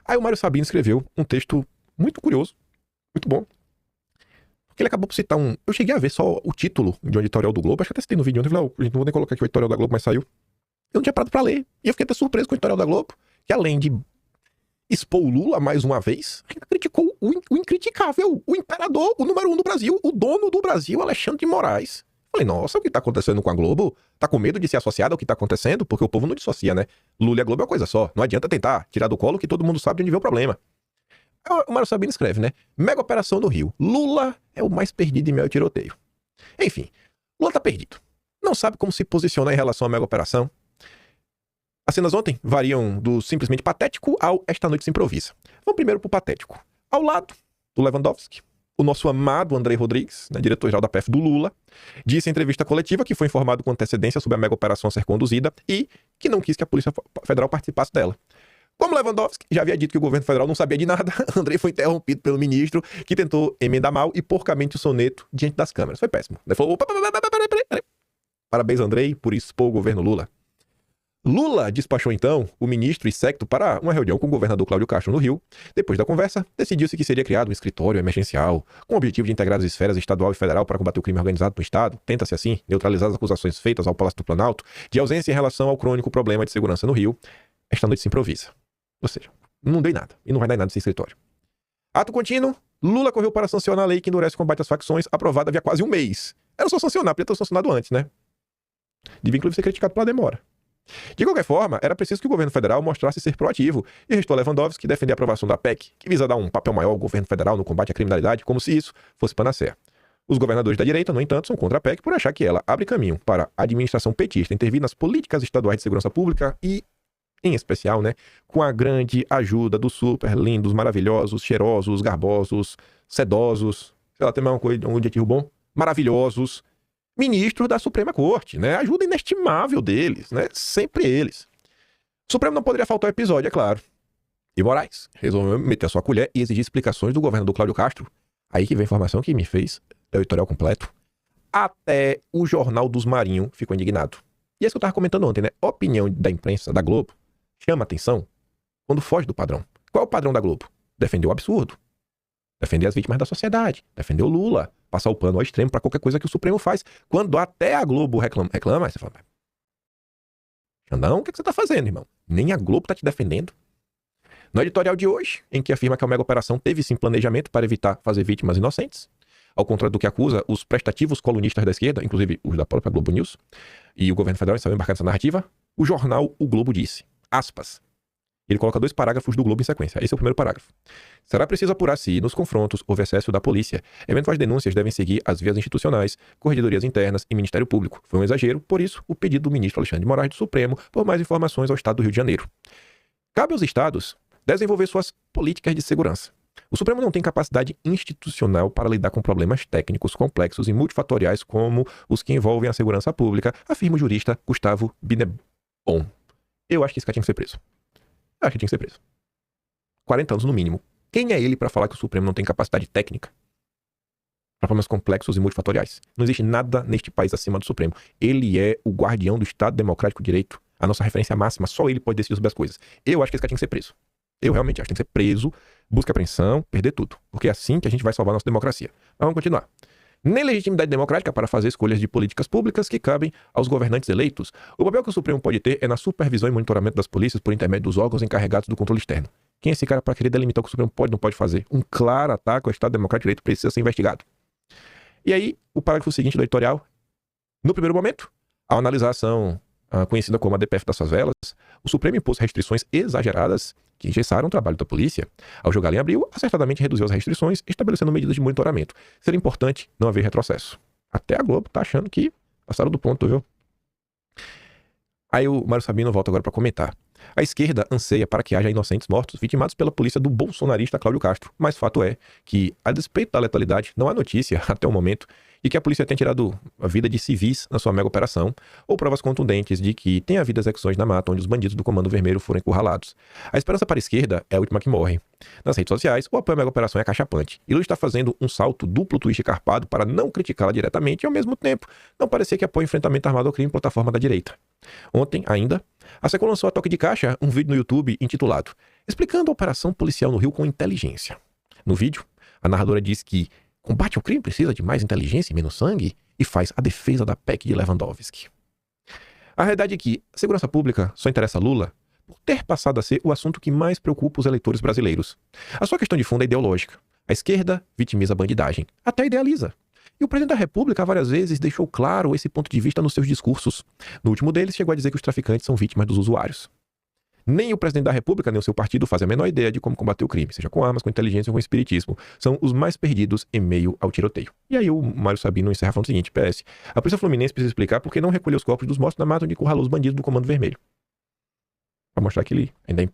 Aí o Mário Sabino escreveu um texto muito curioso, muito bom, porque ele acabou por citar um... Eu cheguei a ver só o título de um editorial do Globo, acho que até citei no vídeo ontem, eu falei, gente, não vou nem colocar aqui o editorial da Globo, mas saiu. Eu não tinha parado pra ler, e eu fiquei até surpreso com o editorial da Globo, que além de expor o Lula mais uma vez, ainda criticou o incriticável, o imperador, o número 1 do Brasil, o dono do Brasil, Alexandre de Moraes. Falei, nossa, o que tá acontecendo com a Globo? Tá com medo de ser associado ao que tá acontecendo? Porque o povo não dissocia, né? Lula e a Globo é uma coisa só. Não adianta tentar tirar do colo que todo mundo sabe de onde vem o problema. O Mário Sabino escreve, né? Mega operação no Rio. Lula é o mais perdido em meio ao tiroteio. Enfim, Lula tá perdido. Não sabe como se posicionar em relação à mega operação. As cenas ontem variam do simplesmente patético ao esta noite se improvisa. Vamos primeiro pro patético. Ao lado do Lewandowski, o nosso amado André Rodrigues, né, diretor-geral da PF do Lula, disse em entrevista coletiva que foi informado com antecedência sobre a mega operação a ser conduzida e que não quis que a Polícia Federal participasse dela. Como Lewandowski já havia dito que o governo federal não sabia de nada, André foi interrompido pelo ministro, que tentou emendar mal e porcamente o soneto diante das câmeras. Foi péssimo. Ele falou, peraí. Parabéns, André, por expor o governo Lula. Lula despachou então o ministro e séquito para uma reunião com o governador Cláudio Castro no Rio. Depois da conversa, decidiu-se que seria criado um escritório emergencial com o objetivo de integrar as esferas estadual e federal para combater o crime organizado no estado. Tenta-se assim neutralizar as acusações feitas ao Palácio do Planalto de ausência em relação ao crônico problema de segurança no Rio. Esta noite se improvisa. Ou seja, não dei nada e não vai dar nada nesse escritório. Ato contínuo, Lula correu para sancionar a lei que endurece o combate às facções, aprovada havia quase um mês. Era só sancionar, podia ter sancionado antes, né? Devia inclusive ser criticado pela demora. De qualquer forma, era preciso que o governo federal mostrasse ser proativo, e restou a Lewandowski defender a aprovação da PEC, que visa dar um papel maior ao governo federal no combate à criminalidade, como se isso fosse panaceia. Os governadores da direita, no entanto, são contra a PEC por achar que ela abre caminho para a administração petista intervir nas políticas estaduais de segurança pública e, em especial, né, com a grande ajuda dos super lindos, maravilhosos, cheirosos, garbosos, sedosos, sei lá, tem mais um adjetivo bom, maravilhosos, ministros da Suprema Corte, né? Ajuda inestimável deles, né? Sempre eles. O Supremo não poderia faltar o episódio, é claro. E Moraes resolveu meter a sua colher e exigir explicações do governo do Cláudio Castro. Aí que vem a informação que me fez o editorial completo. Até o Jornal dos Marinhos ficou indignado. E é isso que eu tava comentando ontem, né? A opinião da imprensa, da Globo, chama atenção quando foge do padrão. Qual é o padrão da Globo? Defender o absurdo. Defender as vítimas da sociedade. Defender o Lula. Passar o pano ao extremo para qualquer coisa que o Supremo faz. Quando até a Globo reclama, aí você fala, Xandão, o que você tá fazendo, irmão? Nem a Globo tá te defendendo. No editorial de hoje, em que afirma que a mega operação teve sim planejamento para evitar fazer vítimas inocentes, ao contrário do que acusa os prestativos colunistas da esquerda, inclusive os da própria Globo News, e o governo federal estão embarcado nessa narrativa, o jornal O Globo disse, aspas, ele coloca 2 parágrafos do Globo em sequência. Esse é o primeiro parágrafo. Será preciso apurar se, nos confrontos, houve excesso da polícia. Eventuais denúncias devem seguir as vias institucionais, corregedorias internas e Ministério Público. Foi um exagero, por isso, o pedido do ministro Alexandre de Moraes do Supremo por mais informações ao Estado do Rio de Janeiro. Cabe aos Estados desenvolver suas políticas de segurança. O Supremo não tem capacidade institucional para lidar com problemas técnicos complexos e multifatoriais como os que envolvem a segurança pública, afirma o jurista Gustavo Binebon. Eu acho que esse cara tinha que ser preso. Eu acho que tinha que ser preso. 40 anos no mínimo. Quem é ele para falar que o Supremo não tem capacidade técnica para problemas complexos e multifatoriais? Não existe nada neste país acima do Supremo. Ele é o guardião do Estado Democrático de Direito. A nossa referência máxima. Só ele pode decidir sobre as coisas. Eu acho que esse cara tinha que ser preso. Eu realmente acho que tem que ser preso, busca apreensão, perder tudo. Porque é assim que a gente vai salvar a nossa democracia. Mas vamos continuar. Nem legitimidade democrática para fazer escolhas de políticas públicas que cabem aos governantes eleitos. O papel que o Supremo pode ter é na supervisão e monitoramento das polícias por intermédio dos órgãos encarregados do controle externo. Quem é esse cara para querer delimitar o que o Supremo pode ou não pode fazer? Um claro ataque ao Estado Democrático de Direito precisa ser investigado. E aí, o parágrafo seguinte do editorial. No primeiro momento, ao analisar a ação conhecida como a DPF das favelas, o Supremo impôs restrições exageradas que engessaram o trabalho da polícia. Ao julgar em abril, acertadamente reduziu as restrições, estabelecendo medidas de monitoramento. Seria importante não haver retrocesso. Até a Globo tá achando que passaram do ponto, viu? Aí o Mário Sabino volta agora para comentar. A esquerda anseia para que haja inocentes mortos vitimados pela polícia do bolsonarista Cláudio Castro. Mas fato é que, a despeito da letalidade, não há notícia, até o momento, de que a polícia tenha tirado a vida de civis na sua mega operação, ou provas contundentes de que tenha havido execuções na mata onde os bandidos do Comando Vermelho foram encurralados. A esperança para a esquerda é a última que morre. Nas redes sociais, o apoio à mega operação é acachapante. E Lula está fazendo um salto duplo twist carpado para não criticá-la diretamente e, ao mesmo tempo, não parecer que apoia o enfrentamento armado ao crime em plataforma da direita. Ontem, ainda, a Secom lançou a toque de caixa um vídeo no YouTube intitulado explicando a operação policial no Rio com inteligência. No vídeo, a narradora diz que combate ao crime precisa de mais inteligência e menos sangue e faz a defesa da PEC de Lewandowski. A verdade é que a segurança pública só interessa a Lula por ter passado a ser o assunto que mais preocupa os eleitores brasileiros. A sua questão de fundo é ideológica. A esquerda vitimiza a bandidagem, até idealiza. E o presidente da República várias vezes deixou claro esse ponto de vista nos seus discursos. No último deles, chegou a dizer que os traficantes são vítimas dos usuários. Nem o presidente da República, nem o seu partido fazem a menor ideia de como combater o crime, seja com armas, com inteligência ou com espiritismo. São os mais perdidos em meio ao tiroteio. E aí o Mário Sabino encerra falando o seguinte, PS, a Polícia Fluminense precisa explicar por que não recolheu os corpos dos mortos na mata onde encurralou os bandidos do Comando Vermelho. Pra mostrar que ele ainda é